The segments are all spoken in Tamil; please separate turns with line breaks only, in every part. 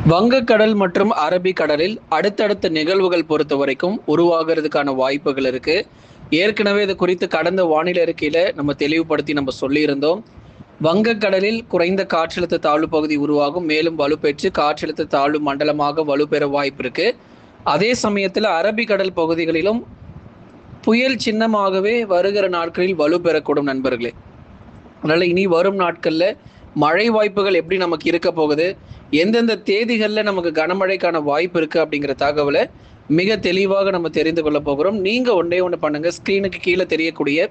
வங்கக்கடல் மற்றும் அரபிக்கடலில் அடுத்தடுத்த நிகழ்வுகள் பொறுத்த வரைக்கும் உருவாகிறதுக்கான வாய்ப்புகள் இருக்கு. ஏற்கனவே இது குறித்து கடந்த வானிலை அறிக்கையில நம்ம தெளிவுபடுத்தி நம்ம சொல்லியிருந்தோம். வங்கக்கடலில் குறைந்த காற்றழுத்த தாழ்வு பகுதி உருவாகும், மேலும் வலுப்பெற்று காற்றழுத்த தாழ்வு மண்டலமாக வலுப்பெற வாய்ப்பு இருக்கு. அதே சமயத்தில் அரபிக்கடல் பகுதிகளிலும் புயல் சின்னமாகவே வருகிற நாட்களில் வலுப்பெறக்கூடும் நண்பர்களே. அதனால இனி வரும் நாட்கள்ல மழை வாய்ப்புகள் எப்படி நமக்கு இருக்க போகுது, எந்தெந்த தேதிகள்ல நமக்கு கனமழைக்கான வாய்ப்பு இருக்கு அப்படிங்கிற தகவலை மிக தெளிவாக நம்ம தெரிந்து கொள்ள போகிறோம். நீங்க ஒன்றே ஒன்று பண்ணுங்க, ஸ்கிரீனுக்கு கீழே தெரியக்கூடிய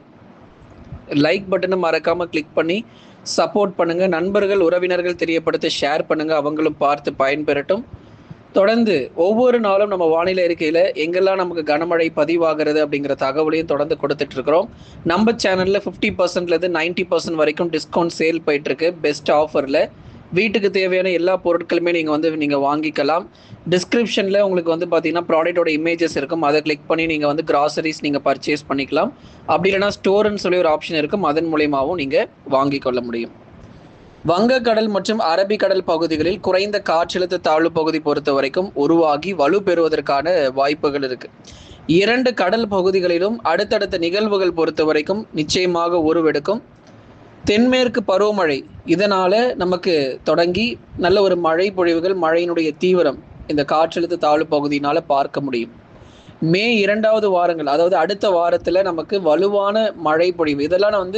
லைக் பட்டனை மறக்காம கிளிக் பண்ணி சப்போர்ட் பண்ணுங்க. நண்பர்கள் உறவினர்கள் தெரியப்படுத்த ஷேர் பண்ணுங்க, அவங்களும் பார்த்து பயன்பெறட்டும். தொடர்ந்து ஒவ்வொரு நாளும் நம்ம வானிலை அறிக்கையில் எங்கெல்லாம் நமக்கு கனமழை பதிவாகிறது அப்படிங்கிற தகவலையும் தொடர்ந்து கொடுத்துட்டு இருக்கிறோம். நம்ம சேனலில் 50%லேருந்து 90% வரைக்கும் டிஸ்கவுண்ட் சேல் போயிட்டு இருக்கு. பெஸ்ட் ஆஃபரில் வீட்டுக்கு தேவையான எல்லா பொருட்களுமே நீங்கள் வாங்கிக்கலாம். டிஸ்கிரிப்ஷனில் உங்களுக்கு பார்த்தீங்கன்னா ப்ராடக்டோட இமேஜஸ் இருக்கும், அதை கிளிக் பண்ணி நீங்கள் கிராசரிஸ் நீங்கள் பர்ச்சேஸ் பண்ணிக்கலாம். அப்படி இல்லைனா ஸ்டோர்னு சொல்லி ஒரு ஆப்ஷன் இருக்கும், அதன் மூலியமாகவும் நீங்கள் வாங்கிக்கொள்ள முடியும். வங்கக்கடல் மற்றும் அரபிக்கடல் பகுதிகளில் குறைந்த காற்றழுத்த தாழ்வு பகுதி பொறுத்த வரைக்கும் உருவாகி வலுப்பெறுவதற்கான வாய்ப்புகள் இருக்கு. இரண்டு கடல் பகுதிகளிலும் அடுத்தடுத்த நிகழ்வுகள் பொறுத்த வரைக்கும் நிச்சயமாக உருவெடுக்கும். தென்மேற்கு பருவமழை இதனால நமக்கு தொடங்கி நல்ல ஒரு மழை பொழிவுகள், மழையினுடைய தீவிரம் இந்த காற்றழுத்த தாழ்வு பகுதியினால பார்க்க முடியும். மே 2வது வாரங்கள், அதாவது அடுத்த வாரத்துல நமக்கு வலுவான மழை பொழிவு, இதெல்லாம்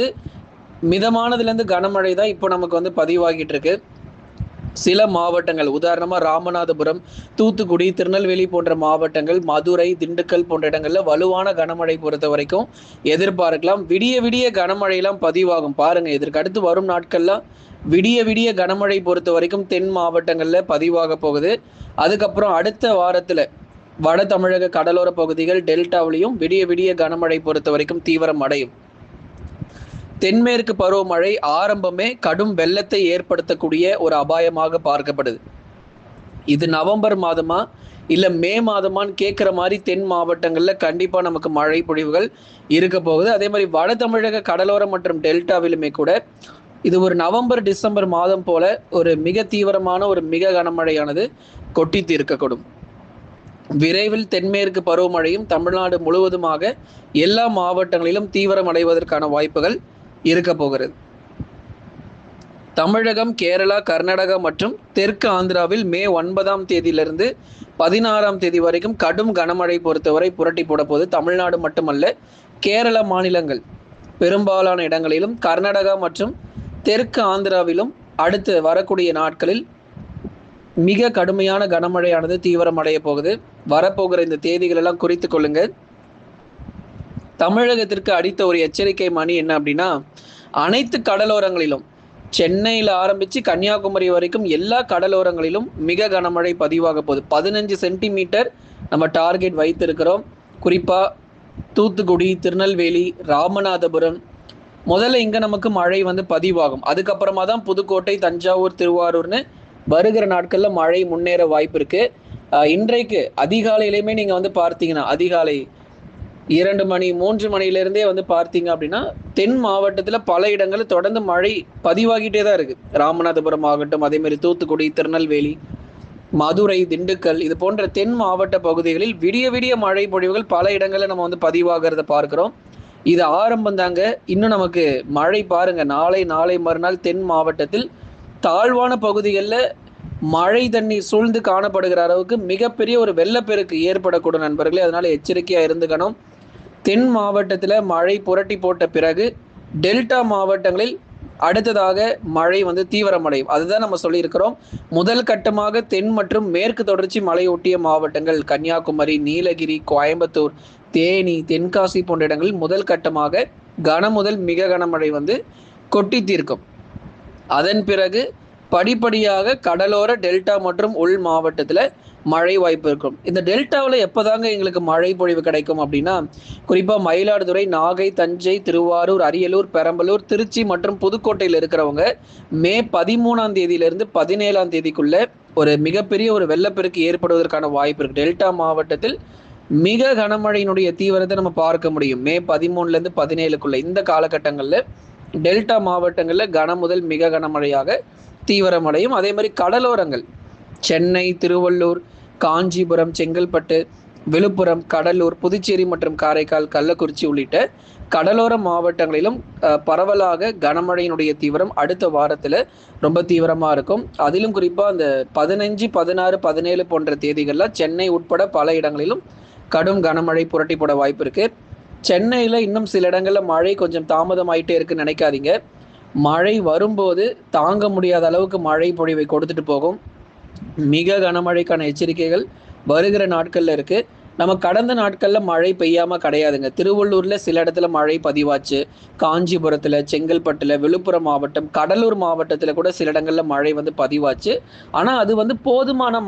மிதமானதுலேருந்து கனமழை தான் இப்போ நமக்கு பதிவாகிட்டு இருக்கு. சில மாவட்டங்கள், உதாரணமாக ராமநாதபுரம், தூத்துக்குடி, திருநெல்வேலி போன்ற மாவட்டங்கள், மதுரை, திண்டுக்கல் போன்ற இடங்களில் வலுவான கனமழை பொறுத்த வரைக்கும் எதிர்பார்க்கலாம். விடிய விடிய கனமழையெல்லாம் பதிவாகும் பாருங்க. இதற்கு அடுத்து வரும் நாட்கள்லாம் விடிய விடிய கனமழை பொறுத்த வரைக்கும் தென் மாவட்டங்களில் பதிவாக போகுது. அதுக்கப்புறம் அடுத்த வாரத்தில் வட தமிழக கடலோர பகுதிகள், டெல்டாவிலையும் விடிய விடிய கனமழை பொறுத்த வரைக்கும் தீவிரம் அடையும். தென்மேற்கு பருவமழை ஆரம்பமே கடும் வெள்ளத்தை ஏற்படுத்தக்கூடிய ஒரு அபாயமாக பார்க்கப்படுது. இது நவம்பர் மாதமா இல்ல மே மாதமான்னு கேட்குற மாதிரி தென் மாவட்டங்கள்ல கண்டிப்பா நமக்கு மழை பொழிவுகள் இருக்க போகுது. அதே மாதிரி வட தமிழக கடலோரம் மற்றும் டெல்டாவிலுமே கூட இது ஒரு நவம்பர் டிசம்பர் மாதம் போல ஒரு மிக தீவிரமான ஒரு மிக கனமழையானது கொட்டி தீர்க்கக்கூடும். விரைவில் தென்மேற்கு பருவமழையும் தமிழ்நாடு முழுவதுமாக எல்லா மாவட்டங்களிலும் தீவிரம் அடைவதற்கான வாய்ப்புகள் இருக்க போகிறது. தமிழகம், கேரளா, கர்நாடகா மற்றும் தெற்கு ஆந்திராவில் மே 9ஆம் தேதியிலிருந்து 16ஆம் தேதி வரைக்கும் கடும் கனமழை பொறுத்தவரை புரட்டி போட போது. தமிழ்நாடு மட்டுமல்ல, கேரள மாநிலங்கள் பெரும்பாலான இடங்களிலும், கர்நாடகா மற்றும் தெற்கு ஆந்திராவிலும் அடுத்து வரக்கூடிய நாட்களில் மிக கடுமையான கனமழையானது தீவிரம் அடைய போகுது. வரப்போகிற இந்த தேதிகள் எல்லாம் குறித்து கொள்ளுங்க. தமிழகத்திற்கு அடித்த ஒரு எச்சரிக்கை மணி என்ன அப்படின்னா, அனைத்து கடலோரங்களிலும், சென்னையில் ஆரம்பித்து கன்னியாகுமரி வரைக்கும் எல்லா கடலோரங்களிலும் மிக கனமழை பதிவாக போகுது. 15 சென்டிமீட்டர் நம்ம டார்கெட் வைத்திருக்கிறோம். குறிப்பாக தூத்துக்குடி, திருநெல்வேலி, ராமநாதபுரம் முதல்ல இங்கே நமக்கு மழை பதிவாகும். அதுக்கப்புறமா தான் புதுக்கோட்டை, தஞ்சாவூர், திருவாரூர்னு வருகிற நாட்களில் மழை முன்னேற வாய்ப்பு இருக்கு. இன்றைக்கு அதிகாலையிலையுமே நீங்கள் பார்த்தீங்கன்னா அதிகாலை 2 மணி 3 மணிலேருந்தே பார்த்தீங்க அப்படின்னா தென் மாவட்டத்தில் பல இடங்களில் தொடர்ந்து மழை பதிவாகிட்டே தான் இருக்குது. ராமநாதபுரம் ஆகட்டும், அதேமாதிரி தூத்துக்குடி, திருநெல்வேலி, மதுரை, திண்டுக்கல் இது போன்ற தென் மாவட்ட பகுதிகளில் விடிய விடிய மழை பொழிவுகள் பல இடங்களில் நம்ம பதிவாகிறத பார்க்குறோம். இது ஆரம்பம் தாங்க. இன்னும் நமக்கு மழை பாருங்க, நாளை மறுநாள் தென் மாவட்டத்தில் தாழ்வான பகுதிகளில் மழை தண்ணீர் சூழ்ந்து காணப்படுகிற அளவுக்கு மிகப்பெரிய ஒரு வெள்ளப்பெருக்கு ஏற்படக்கூடும் நண்பர்களே. அதனால எச்சரிக்கையாக இருந்துக்கணும். தென் மாவட்டத்தில் மழை புரட்டி போட்ட பிறகு டெல்டா மாவட்டங்களில் அடுத்ததாக மழை தீவிரமடையும். அதுதான் நம்ம சொல்லியிருக்கிறோம். முதல் கட்டமாக தென் மற்றும் மேற்கு தொடர்ச்சி மலையொட்டிய மாவட்டங்கள் கன்னியாகுமரி, நீலகிரி, கோயம்புத்தூர், தேனி, தென்காசி போன்ற இடங்களில் முதல் கட்டமாக கன முதல் மிக கனமழை கொட்டி தீர்க்கும். அதன் பிறகு படிப்படியாக கடலோர, டெல்டா மற்றும் உள் மாவட்டத்தில் மழை வாய்ப்பு இருக்கும். இந்த டெல்டாவில் எப்போதாங்க எங்களுக்கு மழை பொழிவு கிடைக்கும் அப்படின்னா, குறிப்பாக மயிலாடுதுறை, நாகை, தஞ்சை, திருவாரூர், அரியலூர், பெரம்பலூர், திருச்சி மற்றும் புதுக்கோட்டையில் இருக்கிறவங்க மே 13ஆம் தேதியிலிருந்து 17ஆம் தேதிக்குள்ள ஒரு மிகப்பெரிய ஒரு வெள்ளப்பெருக்கு ஏற்படுவதற்கான வாய்ப்பு இருக்கு. டெல்டா மாவட்டத்தில் மிக கனமழையினுடைய தீவிரத்தை நம்ம பார்க்க முடியும். மே 13லேருந்து 17க்குள்ள இந்த காலகட்டங்களில் டெல்டா மாவட்டங்களில் கன முதல் மிக கனமழையாக தீவிரமடையும். அதே மாதிரி கடலோரங்கள் சென்னை, திருவள்ளூர், காஞ்சிபுரம், செங்கல்பட்டு, விழுப்புரம், கடலூர், புதுச்சேரி மற்றும் காரைக்கால், கள்ளக்குறிச்சி உள்ளிட்ட கடலோர மாவட்டங்களிலும் பரவலாக கனமழையினுடைய தீவிரம் அடுத்த வாரத்தில் ரொம்ப தீவிரமாக இருக்கும். அதிலும் குறிப்பாக அந்த 15, 16, 17 போன்ற தேதிகளில் சென்னை உட்பட பல இடங்களிலும் கடும் கனமழை புரட்டி போட வாய்ப்பு இருக்குது. சென்னையில் இன்னும் சில இடங்களில் மழை கொஞ்சம் தாமதமாயிட்டே இருக்குன்னு நினைக்காதீங்க. மழை வரும்போது தாங்க முடியாத அளவுக்கு மழை பொழிவை கொடுத்துட்டு போகும். மிக கனமழைக்கான எச்சரிக்கைகள் வருகிற நாட்களில் இருக்குது. நம்ம கடந்த நாட்களில் மழை பெய்யாமல் கிடையாதுங்க. திருவள்ளூரில் சில இடத்துல மழை பதிவாச்சு, காஞ்சிபுரத்தில், செங்கல்பட்டில், விழுப்புரம் மாவட்டம், கடலூர் மாவட்டத்தில் கூட சில இடங்களில் மழை பதிவாச்சு. ஆனால் அது போதுமான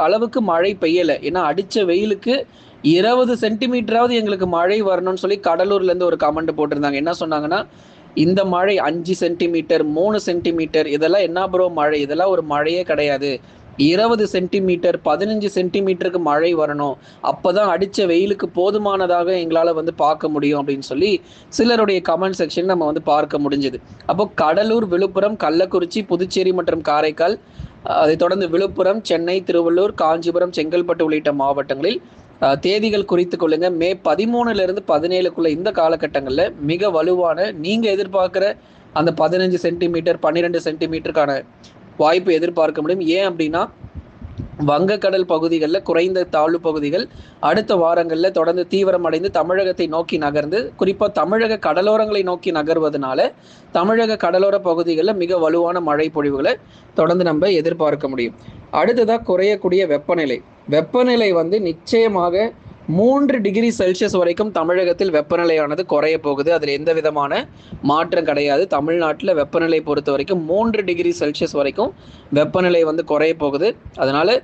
அளவுக்கு மழை பெய்யலை. ஏன்னா அடித்த வெயிலுக்கு 20 சென்டிமீட்டராவது எங்களுக்கு மழை வரணும்னு சொல்லி கடலூர்லேருந்து ஒரு கமெண்ட் போட்டிருந்தாங்க. என்ன சொன்னாங்கன்னா, இந்த மழை 5 சென்டிமீட்டர், 3 சென்டிமீட்டர் இதெல்லாம் என்ன ப்ரோ மழை, இதெல்லாம் ஒரு மழையே கிடையாது. 20 சென்டிமீட்டர், 15 சென்டிமீட்டருக்கு மழை வரணும், அப்போதான் அடித்த வெயிலுக்கு போதுமானதாக எங்களால் பார்க்க முடியும் அப்படின்னு சொல்லி சிலருடைய கமெண்ட் செக்ஷன் நம்ம பார்க்க முடிஞ்சுது. அப்போ கடலூர், விழுப்புரம், கள்ளக்குறிச்சி, புதுச்சேரி மற்றும் காரைக்கால், அதைத் தொடர்ந்து விழுப்புரம், சென்னை, திருவள்ளூர், காஞ்சிபுரம், செங்கல்பட்டு உள்ளிட்ட மாவட்டங்களில் தேதிகள் குறித்து கொள்ளுங்க. மே 13 17 இந்த காலகட்டங்களில் மிக வலுவான நீங்கள் எதிர்பார்க்குற அந்த 15 சென்டிமீட்டர் 12 சென்டிமீட்டருக்கான வாய்ப்பு எதிர்பார்க்க முடியும். ஏன் அப்படின்னா, வங்கக்கடல் பகுதிகளில் குறைந்த தாழ்வு பகுதிகள் அடுத்த வாரங்களில் தொடர்ந்து தீவிரமடைந்து தமிழகத்தை நோக்கி நகர்ந்து, குறிப்பாக தமிழக கடலோரங்களை நோக்கி நகர்வதனால தமிழக கடலோர பகுதிகளில் மிக வலுவான மழை பொழிவுகளை தொடர்ந்து நம்ம எதிர்பார்க்க முடியும். அடுத்ததாக குறையக்கூடிய வெப்பநிலை நிச்சயமாக 3 டிகிரி செல்சியஸ் வரைக்கும் தமிழகத்தில் வெப்பநிலையானது குறைய போகுது. அதில் எந்த விதமான மாற்றம் கிடையாது. தமிழ்நாட்டில் வெப்பநிலை பொறுத்த வரைக்கும் 3 டிகிரி செல்சியஸ் வரைக்கும் வெப்பநிலை குறைய போகுது. அதனால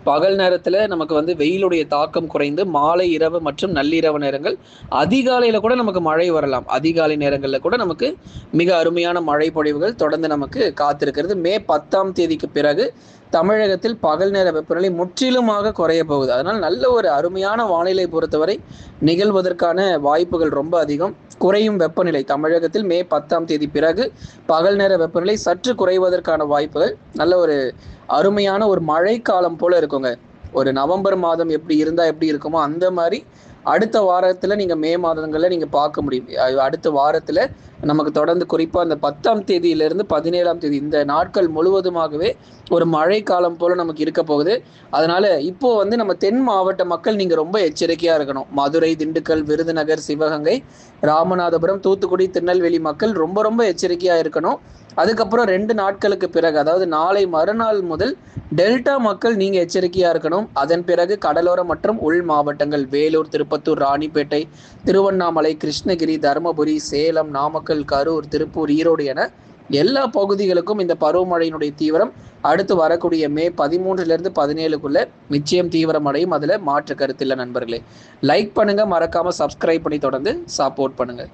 பகல் நேரத்தில் நமக்கு வெயிலுடைய தாக்கம் குறைந்து மாலை, இரவு மற்றும் நள்ளிரவு நேரங்கள், அதிகாலையில் கூட நமக்கு மழை வரலாம். அதிகாலை நேரங்களில் கூட நமக்கு மிக அருமையான மழை பொழிவுகள் தொடர்ந்து நமக்கு காத்திருக்கிறது. மே 10 பிறகு தமிழகத்தில் பகல் நேர வெப்பநிலை முற்றிலுமாக குறைய போகுது. அதனால் நல்ல ஒரு அருமையான வானிலை பொறுத்தவரை நிகழ்வதற்கான வாய்ப்புகள் ரொம்ப அதிகம். குறையும் வெப்பநிலை தமிழகத்தில் மே 10 பிறகு பகல் நேர வெப்பநிலை சற்று குறைவதற்கான வாய்ப்புகள், நல்ல ஒரு அருமையான ஒரு மழைக்காலம் போல இருக்குங்க. ஒரு நவம்பர் மாதம் எப்படி இருந்தால் எப்படி இருக்குமோ அந்த மாதிரி அடுத்த வாரத்தில் நீங்கள் மே மாதங்களில் நீங்கள் பார்க்க முடியும். அடுத்த வாரத்தில் நமக்கு தொடர்ந்து குறிப்பாக அந்த 10 தேதியிலிருந்து 17 இந்த நாட்கள் முழுவதுமாகவே ஒரு மழை காலம் போல் நமக்கு இருக்க போகுது. அதனால் இப்போது நம்ம தென் மாவட்ட மக்கள் நீங்கள் ரொம்ப எச்சரிக்கையாக இருக்கணும். மதுரை, திண்டுக்கல், விருதுநகர், சிவகங்கை, ராமநாதபுரம், தூத்துக்குடி, திருநெல்வேலி மக்கள் ரொம்ப ரொம்ப எச்சரிக்கையாக இருக்கணும். அதுக்கப்புறம் 2 நாட்களுக்கு பிறகு, அதாவது நாளை மறுநாள் முதல் டெல்டா மக்கள் நீங்கள் எச்சரிக்கையாக இருக்கணும். அதன் பிறகு கடலோர மற்றும் உள் மாவட்டங்கள் வேலூர், திருப்பத்தூர், ராணிப்பேட்டை, திருவண்ணாமலை, கிருஷ்ணகிரி, தருமபுரி, சேலம், நாமக்கல், கரூர், திருப்பூர், ஈரோடு என எல்லா பகுதிகளுக்கும் இந்த பருவமழையினுடைய தீவிரம் அடுத்து வரக்கூடிய மே 13 17 நிச்சயம் தீவிரமடையும். அதில் மாற்று கருத்தில்லை நண்பர்களே. லைக் பண்ணுங்கள், மறக்காமல் சப்ஸ்கிரைப் பண்ணி தொடர்ந்து சப்போர்ட் பண்ணுங்கள்.